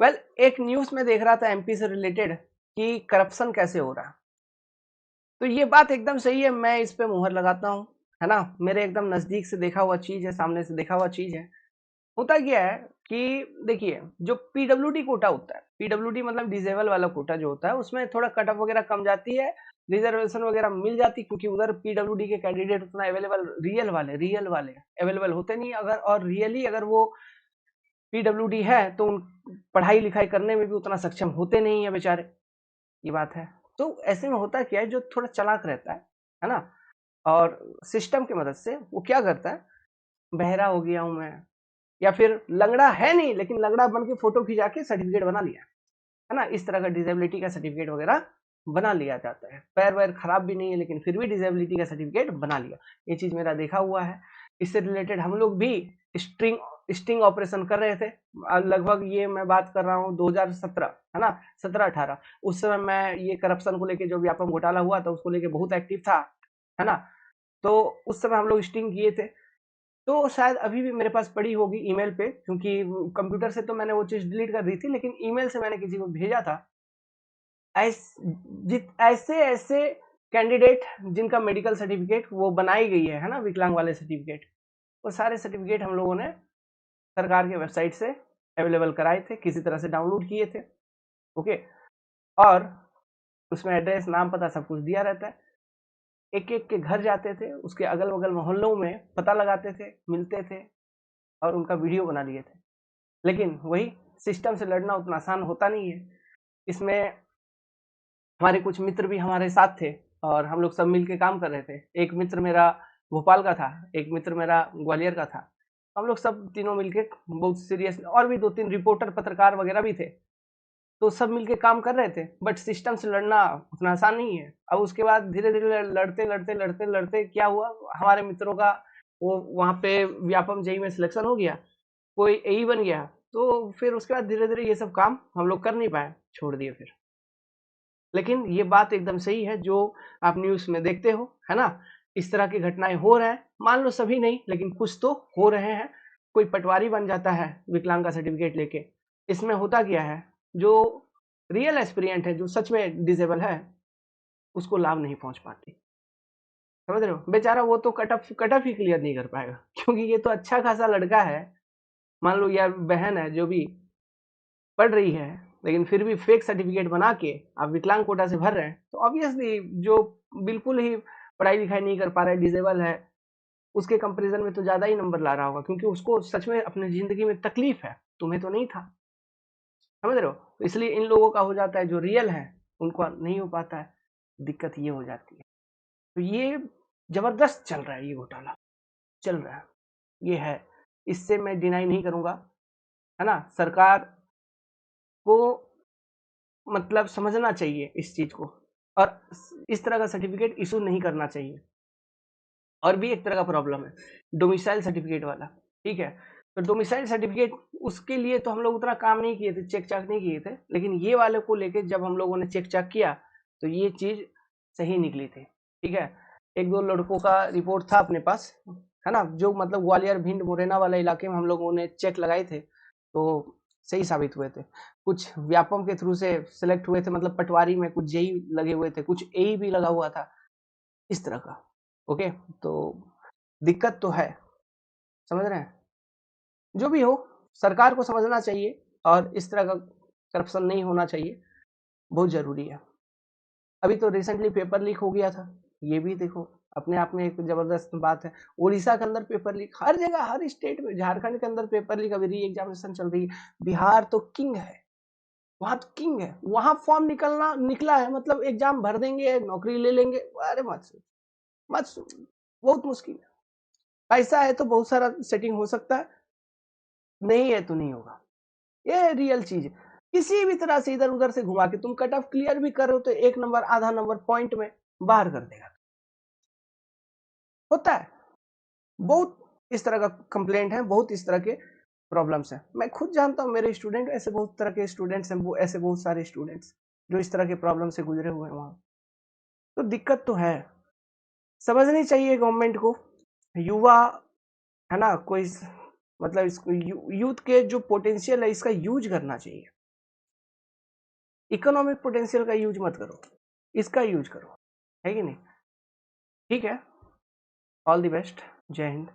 Well एक news में देख रहा था एमपी से रिलेटेड कि करप्शन कैसे हो रहा है। तो ये बात एकदम सही है, मैं इस पे मुहर लगाता हूँ, है ना। मेरे एकदम नजदीक से देखा हुआ चीज है, सामने से देखा हुआ चीज है। होता क्या है कि देखिए, जो पीडब्ल्यूडी कोटा होता है, पीडब्ल्यूडी मतलब डिजेबल वाला कोटा जो होता है, उसमें थोड़ा कट ऑफ वगैरह कम जाती है, रिजर्वेशन वगैरह मिल जाती, क्योंकि उधर पीडब्ल्यूडी के कैंडिडेट उतना अवेलेबल, रियल वाले अवेलेबल होते नहीं। अगर और रियली अगर वो पीडब्ल्यूडी है तो उन पढ़ाई लिखाई करने में भी उतना सक्षम होते नहीं है बेचारे। ये बात है। तो ऐसे में होता क्या है, जो थोड़ा चालाक रहता है ना, और सिस्टम की मदद से वो क्या करता है, बहरा हो गया हूं मैं, या फिर लंगड़ा है नहीं लेकिन लंगड़ा बन के फोटो खिंचा के सर्टिफिकेट बना लिया, है ना। इस तरह का डिजेबिलिटी का सर्टिफिकेट वगैरह बना लिया जाता है। पैर वैर खराब भी नहीं है लेकिन फिर भी डिजेबिलिटी का सर्टिफिकेट बना लिया। ये चीज मेरा देखा हुआ है। इससे रिलेटेड हम लोग भी स्ट्रिंग स्टिंग ऑपरेशन कर रहे थे। लगभग ये मैं बात कर रहा हूँ 2017, है ना, 17-18। उस समय मैं ये करप्शन को लेके, जो व्यापम घोटाला हुआ था उसको लेके बहुत एक्टिव था, है ना। तो उस समय हम लोग स्टिंग किए थे। तो शायद अभी भी मेरे पास पड़ी होगी ईमेल पे, क्योंकि कंप्यूटर से तो मैंने वो चीज डिलीट कर दी थी, लेकिन ईमेल से मैंने किसी को भेजा था। ऐसे ऐसे कैंडिडेट जिनका मेडिकल सर्टिफिकेट वो बनाई गई है ना, विकलांग वाले सर्टिफिकेट, वो सारे सर्टिफिकेट हम लोगों ने सरकार के वेबसाइट से अवेलेबल कराए थे, किसी तरह से डाउनलोड किए थे। ओके। और उसमें एड्रेस, नाम, पता सब कुछ दिया रहता है। एक एक के घर जाते थे, उसके अगल बगल मोहल्लों में पता लगाते थे, मिलते थे, और उनका वीडियो बना लिए थे। लेकिन वही, सिस्टम से लड़ना उतना आसान होता नहीं है। इसमें हमारे कुछ मित्र भी हमारे साथ थे, और हम लोग सब मिलके काम कर रहे थे। एक मित्र मेरा भोपाल का था, एक मित्र मेरा ग्वालियर का था। हम लोग सब तीनों मिलके बहुत सीरियस, और भी 2-3 रिपोर्टर पत्रकार वगैरह भी थे, तो सब मिलके काम कर रहे थे। बट सिस्टम से लड़ना उतना आसान नहीं है। अब उसके बाद धीरे धीरे लड़ते लड़ते लड़ते लड़ते क्या हुआ, हमारे मित्रों का वो वहाँ पे व्यापम जेई में सिलेक्शन हो गया, कोई एई बन गया। तो फिर उसके बाद धीरे धीरे ये सब काम हम लोग कर नहीं पाए, छोड़ दिए फिर। लेकिन ये बात एकदम सही है जो आप न्यूज में देखते हो, है ना। इस तरह की घटनाएं हो रहे हैं, मान लो सभी नहीं लेकिन कुछ तो हो रहे हैं। कोई पटवारी बन जाता है विकलांग का सर्टिफिकेट लेके। इसमें होता क्या है, जो रियल एस्पिरियंट है, जो सच में डिसेबल है, उसको लाभ नहीं पहुंच पाती। समझ रहे हो, बेचारा वो तो कट ऑफ ही क्लियर नहीं कर पाएगा, क्योंकि ये तो अच्छा खासा लड़का है, मान लो, या बहन है, जो भी पढ़ रही है, लेकिन फिर भी फेक सर्टिफिकेट बना के आप विकलांग कोटा से भर रहे हैं, तो ऑब्वियसली जो बिल्कुल ही पढ़ाई लिखाई नहीं कर पा रहा है, डिसेबल है, उसके कंपैरिजन में तो ज्यादा ही नंबर ला रहा होगा, क्योंकि उसको सच में अपनी जिंदगी में तकलीफ है, तुम्हें तो नहीं था। समझ रहे हो, तो इसलिए इन लोगों का हो जाता है, जो रियल है उनको नहीं हो पाता है। दिक्कत ये हो जाती है। तो ये जबरदस्त चल रहा है, ये घोटाला चल रहा है, ये है। इससे मैं डिनाई नहीं करूंगा, है ना। सरकार को मतलब समझना चाहिए इस चीज को, और इस तरह का सर्टिफिकेट इशू नहीं करना चाहिए। और भी एक तरह का प्रॉब्लम है, डोमिसाइल सर्टिफिकेट वाला। ठीक है, तो डोमिसाइल सर्टिफिकेट, उसके लिए तो हम लोग उतना काम नहीं किए थे, चेक चाक नहीं किए थे, लेकिन ये वाले को लेके जब हम लोगों ने चेक चाक किया तो ये चीज सही निकली थी। ठीक है, एक दो लड़कों का रिपोर्ट था अपने पास, है ना, जो मतलब ग्वालियर, भिंड, मुरैना वाले इलाके में हम लोगों ने चेक लगाए थे, तो सही साबित हुए थे। कुछ व्यापम के थ्रू से सिलेक्ट हुए थे, मतलब पटवारी में कुछ जेई लगे हुए थे, कुछ एई भी लगा हुआ था, इस तरह का। ओके। तो दिक्कत तो है, समझ रहे हैं। जो भी हो, सरकार को समझना चाहिए, और इस तरह का करप्शन नहीं होना चाहिए, बहुत जरूरी है। अभी तो रिसेंटली पेपर लीक हो गया था, ये भी देखो, अपने आप में एक जबरदस्त बात है। उड़ीसा के अंदर पेपर लीक, हर जगह, हर स्टेट में, झारखंड के अंदर पेपर लीक, अभी री एग्जामिनेशन चल रही है। बिहार तो किंग है, वहां तो किंग है, वहां फॉर्म निकला है, मतलब एग्जाम भर देंगे, नौकरी ले लेंगे। अरे मत सोच, मत सोच, बहुत मुश्किल है। पैसा है तो बहुत सारा सेटिंग हो सकता है, नहीं है तो नहीं होगा। ये रियल चीज है। किसी भी तरह से इधर उधर से घुमा के तुम कट ऑफ क्लियर भी कर रहे हो तो 1 नंबर, आधा नंबर पॉइंट में बाहर कर देगा। होता है, बहुत इस तरह का कंप्लेंट है, बहुत इस तरह के प्रॉब्लम्स है। मैं खुद जानता हूँ, मेरे स्टूडेंट ऐसे बहुत तरह के स्टूडेंट्स हैं, वो ऐसे बहुत सारे स्टूडेंट्स जो इस तरह के प्रॉब्लम से गुजरे हुए हैं वहां। तो दिक्कत तो है, समझनी चाहिए गवर्नमेंट को। युवा, है ना, कोई मतलब इसको यूथ के जो पोटेंशियल है इसका यूज करना चाहिए। इकोनॉमिक पोटेंशियल का यूज मत करो, इसका यूज करो, है कि नहीं? ठीक है, ऑल द बेस्ट, जय हिंद।